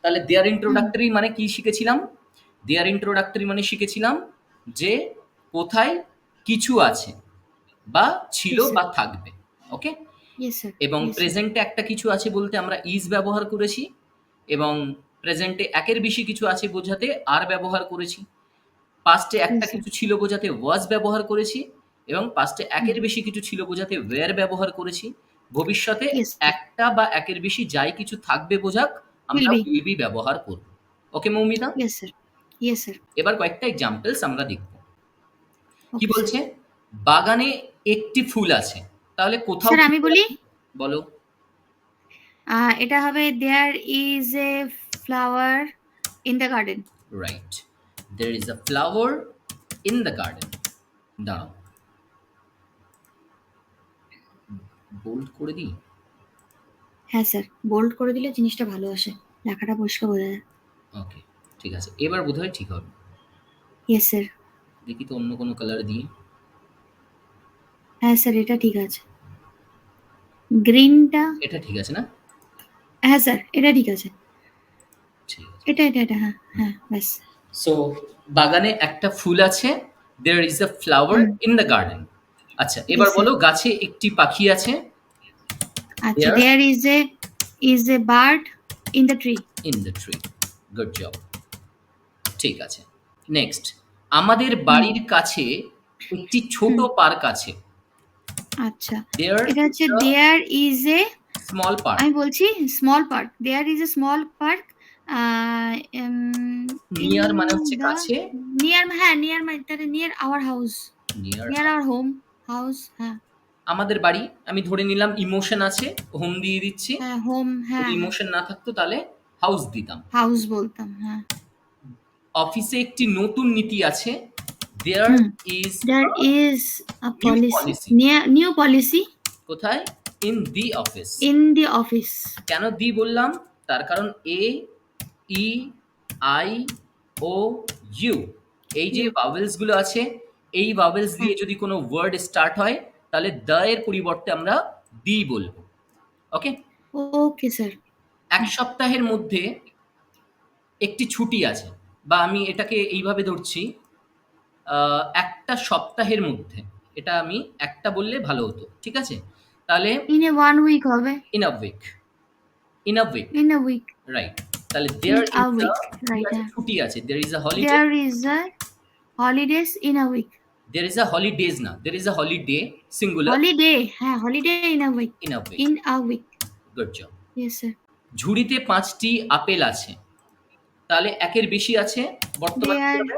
তাহলে দেয়ার ইন্ট্রোডাক্টরি মানে কি শিখেছিলাম? দেয়ার ইন্ট্রোডাক্টরি মানে শিখেছিলাম যে কোথায় কিছু আছে বা ছিল Yes, sir. বা থাকবে। ওকে? Yes, sir. এবং Yes, sir. প্রেজেন্টে একটা কিছু আছে বলতে আমরা ইজ ব্যবহার করেছি এবং প্রেজেন্টে একের বেশি কিছু আছে বোঝাতে আর ব্যবহার করেছি। পাস্টে একটা Yes, sir. কিছু ছিল বোঝাতে ওয়াজ ব্যবহার করেছি এবং পাস্টে একের হুম। বেশি কিছু ছিল বোঝাতে ওয়্যার ব্যবহার করেছি। ভবিষ্যতে Yes, sir. একটা বা একের বেশি যাই কিছু থাকবে বোঝাক আমরা Will be. উইল বি ব্যবহার করব। ওকে Moumita? Yes, sir. Yes, sir. এবার কয়েকটা এক্সাম্পলস আমরা দেখব। কি Okay, sir. বলছে? বাগানে একটি ফুল আছে। তাহলে কোথাও স্যার কি আমি ফুল বলি? আছে? বলো। এটা হবে there is a flower in the garden. Right. There is a flower in the garden. দাঁড়াও। বোল্ড করে দিই? হ্যাঁ স্যার, বোল্ড করে দিলে জিনিসটা ভালো আসে, লেখাটা পরিষ্কার বোঝা যায়। ওকে, ঠিক আছে। এবার বোধহয় ঠিক হবে। Yes sir. দেখি তো অন্য কোনো কালার দিয়ে। হ্যাঁ স্যার, এটা ঠিক আছে। গ্রিনটা এটা ঠিক আছে না? হ্যাঁ স্যার, এটা ঠিক আছে। ঠিক আছে। এটা হ্যাঁ হ্যাঁ ব্যাস। সো বাগানে একটা ফুল আছে। There is a flower in the garden. আচ্ছা, এবার Yes, sir. বলো গাছে একটি পাখি আছে। আচ্ছা, There there is a bird in the tree. in the tree. Good job. ঠিক আছে। নেক্সট, আমাদের বাড়ির কাছে একটি ছোট পার্ক আছে। আচ্ছা, There এটা is হচ্ছে a there is a small park. আমি বলছি small park, there is a small park Near মানে হচ্ছে কাছে। near my near our house, Near near our home house. হ্যাঁ আমাদের বাড়ি। আমি ধরে নিলাম ইমোশন আছে, হোম দিয়ে দিচ্ছি। হ্যাঁ হোম, যদি হ্যাঁ ইমোশন না থাকতো তাহলে হাউস দিতাম। হাউস বলতাম। হ্যাঁ অফিসে একটি নতুন নীতি আছে। There hmm is there a is a new policy, policy. new policy কোথায়? In the office. in the office. কেন দি বললাম? তার কারণ এ, ই, আই, ও, ইউ এই যে You. ভাওয়েলস গুলো আছে, এই ভাওয়েলস দিয়ে যদি কোনো ওয়ার্ড স্টার্ট হয় তাহলে দ্য এর পরিবর্তে আমরা দি বলবো। ওকে? Okay sir. এক সপ্তাহের মধ্যে একটি ছুটি আছে, বা আমি এটাকে এইভাবে ধরছি, একটা সপ্তাহের মধ্যে। এটা আমি একটা বললে ভালো হতো। ঠিক আছে? তাহলে in a 1 week হবে, in a week. In a week. in a week, right. তাহলে in there a is a week, কি right. আছে? হ্যাঁ, ছুটি আছে। There is a holiday. there is a holidays in a week. There is a holidays না। There is a holiday singular Holiday, হ্যাঁ holiday in a week. in a week. In a week. Good job. Yes sir. ঝুড়িতে ৫টি apple আছে। তাহলে একের বেশি আছে। বর্তমানে কি There, হবে?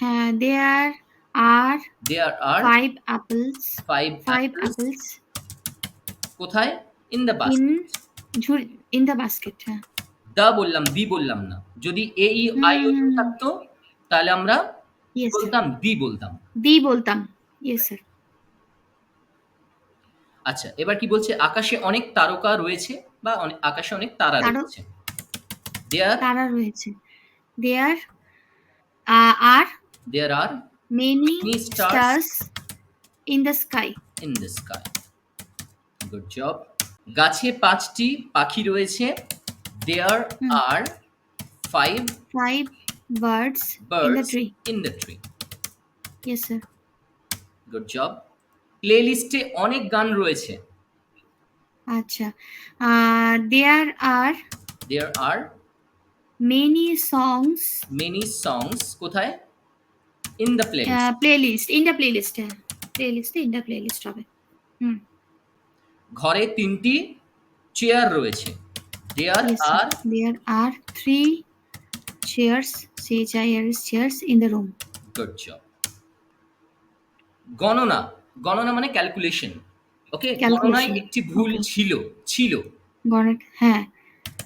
হ্যাঁ there are There are 5 apples. 5 5 apples. apples কোথায়? In the in basket. in the basket. হ্যাঁ দা বললাম, দি বললাম না। যদি এ, ই, আই, ও, ইউ থাকতো তাহলে আমরা কি Yes sir. বলতাম? দি বলতাম। দি বলতাম। Yes sir. আচ্ছা, এবার কি বলছে? আকাশে অনেক তারকা রয়েছে বা আকাশে অনেক তারা রয়েছে। There তারা রয়েছে। There are are many many stars in the sky. in the sky. Good job. গাছে ৫টি পাখি রয়েছে। There are 5 5 birds in the birds tree. in the tree. Yes sir. Good job. প্লেলিস্টে অনেক গান রয়েছে। আচ্ছা, there are many songs কোথায়? In the playlist. playlist, in the playlist. হ্যাঁ playlist, in the playlist হবে। ঘরে ৩টি চেয়ার রয়েছে। There Yes sir. are There are 3 chairs, chairs in the room. Good job. গণনা, গণনা মানে ক্যালকুলেশন। ওকে? গণনায় একটি ভুল ছিল। হ্যাঁ,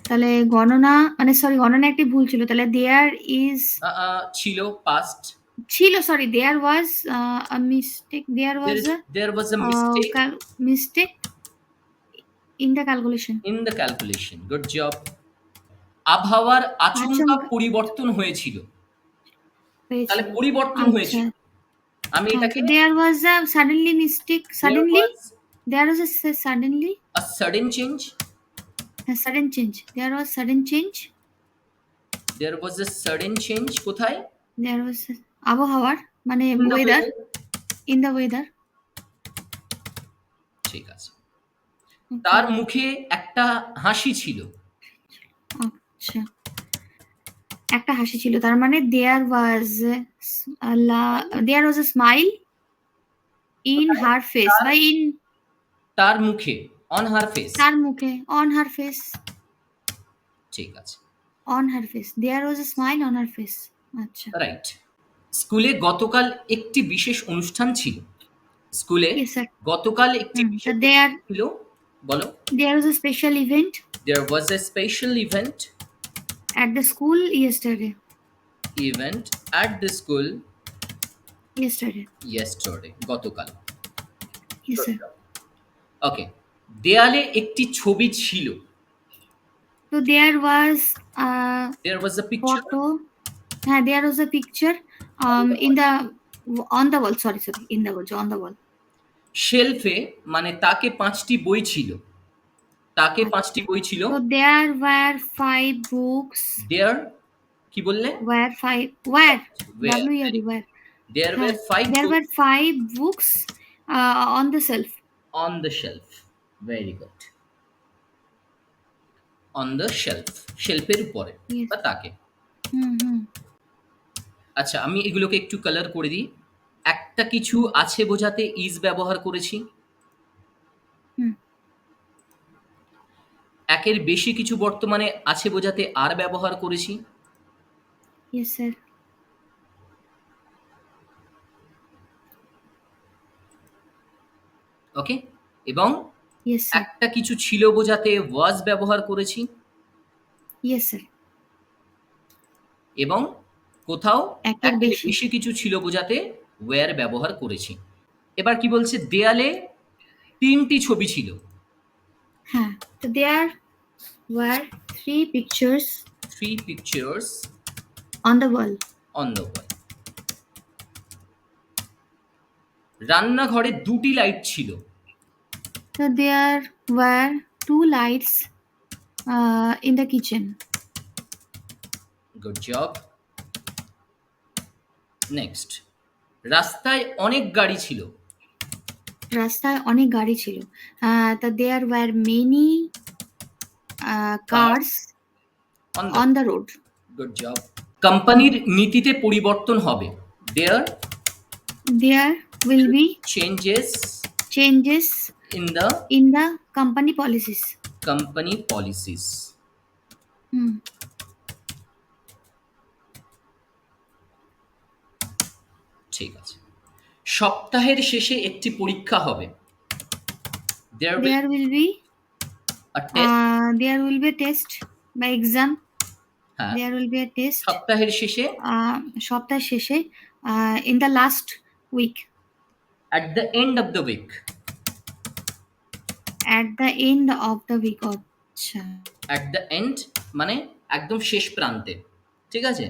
তাহলে গণনা মানে সরি গণনা একটি ভুল ছিল। তাহলে there is ছিল পাস্ট। ছিল, sorry there was a mistake. There was a mistake mistake in the calculation. In the calculation. Good job. আবহাওয়ার আচমকা পরিবর্তন হয়েছিল। তাহলে পরিবর্তন হয়েছিল। আমি এটাকে there was a suddenly mistake. There was a suddenly a sudden change. There was sudden change there was a sudden change কোথায়? দেয়ার ওয়াজ আবহাওয়ার মানে In the weather, weather? In the weather. ঠিক আছে। ওকে, তার মুখে একটা হাসি ছিল। আচ্ছা। একটা হাসি ছিল। তার মানে দেয়ার ওয়াজ এ স্মাইল ইন কোথায়? হার ফেস তার বা ইন তার মুখে, অন হার ফেস। তার মুখে, অন হার ফেস, ঠিক আছে, on her face. There was a smile on her face. আচ্ছা। রাইট। স্কুলে গতকাল একটি বিশেষ অনুষ্ঠান ছিল। স্কুলে ইয়েস স্যার। গতকাল একটি তো বিশেষ অনুষ্ঠান ছিল। বলো। There was a special event there was a special event at the school yesterday. At the school Yesterday. Yesterday, গতকাল। Yes, sir. ওকে। দেয়ালে একটি ছবি ছিল। So there was a there was a picture photo. There was a picture in the on the wall. Sorry, in the wall. On the wall. শেলফে, মানে তাকে ৫টি বই ছিল। তাকে ৫টি বই ছিল। So there were 5 books. দেয়ার, কি বললে? Were 5 Where? W-E-R-E, were. There were 5 There books were 5 books on the shelf. on the shelf. Very good. On the shelf. শেলফের উপরে Yes. বা তাকে। হুম। আচ্ছা, আমি এগুলোকে একটু কালার করে দিই। একটা কিছু আছে বোঝাতে ইজ ব্যবহার করেছি। হুম। একের বেশি কিছু বর্তমানে আছে বোঝাতে আর ব্যবহার করেছি। Yes, sir. ওকে? এবং Yes, sir. একটা কিছু ছিল বোঝাতে ওয়াজ ব্যবহার করেছি। Yes, sir. এবং কোথাও একের একের বেশি। বেশি কিছু ছিল বোঝাতে ওয়্যার ব্যবহার করেছি। এবার কি বলছে? দেয়ালে ৩টি ছবি ছিল। So there were 3 pictures 3 pictures on the wall. on the wall. রান্নাঘরে ২টি লাইট ছিল। So there were 2 lights in the kitchen. Good job. Next. রাস্তায় অনেক গাড়ি ছিল। রাস্তায় অনেক গাড়ি ছিল। So there were many cars on the road. Good job. কোম্পানির নীতিতে পরিবর্তন হবে। There will be changes in the company policies. company policies. ঠিক আছে। সপ্তাহের শেষে একটি পরীক্ষা হবে। There will be a test. There will be a test by exam. হ্যাঁ, There will be a test সপ্তাহের শেষে সপ্তাহের শেষে in the last week. at the end of the week. At the end of the week. আচ্ছা। At the end মানে একদম শেষ প্রান্তে। ঠিক আছে?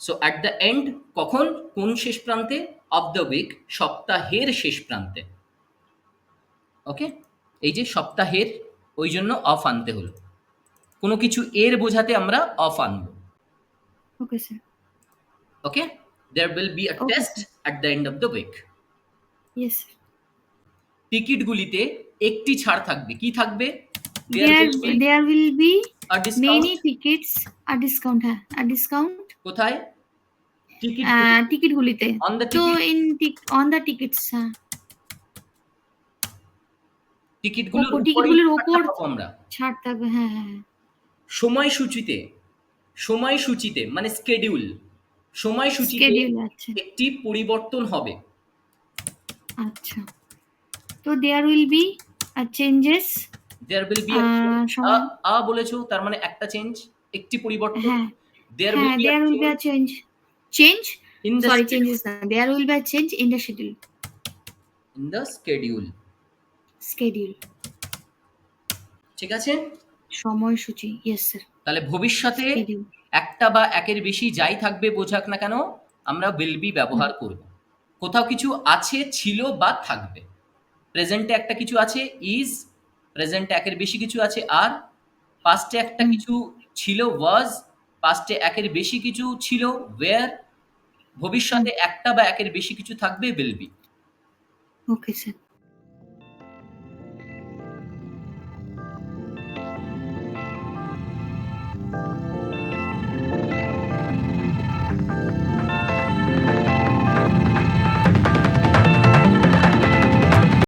সো at the end কখন? কোন শেষ প্রান্তে? of the week, সপ্তাহের শেষ প্রান্তে। ওকে? এই যে সপ্তাহের, ওই জন্য অফ আনতে হলো। কোনো কিছু এর বোঝাতে আমরা অফ আনবো। Okay sir. Okay? There will be a Okay, test at the end of the week. Yes. টিকিটগুলিতে একটি ছাড় থাকবে। কি থাকবে? There will be a discount. many tickets, a discount. A discount. কোথায়? টিকিটগুলিতে। On the তো ticket. on the tickets. টিকিটগুলোর উপর আমরা ছাড় থাকবে। হ্যাঁ। সময়সূচিতে মানে স্কেডিউল, সময়সূচিতে একটি পরিবর্তন হবে। আচ্ছা। তো there will be a changes. There will be বলেছো, তার মানে একটা চেঞ্জ, একটি পরিবর্তন। There will be a change. Change? In the Sorry, changes না। There will be a change in the schedule. In the schedule. ঠিক আছে? সময়সূচি। Yes, sir. তাহলে ভবিষ্যতে একটা বা একের বেশি যাই থাকবে বোঝাক না কেন, আমরা will be ব্যবহার করব। কোথাও কিছু আছে, ছিল বা থাকবে। প্রেজেন্টে একটা কিছু আছে is, প্রেজেন্টে একের বেশি কিছু আছে আর, পাস্টে একটা কিছু ছিল was, পাস্টে একের বেশি কিছু ছিল, where, ভবিষ্যতে একটা বা একের বেশি কিছু থাকবে, will be। Okay sir.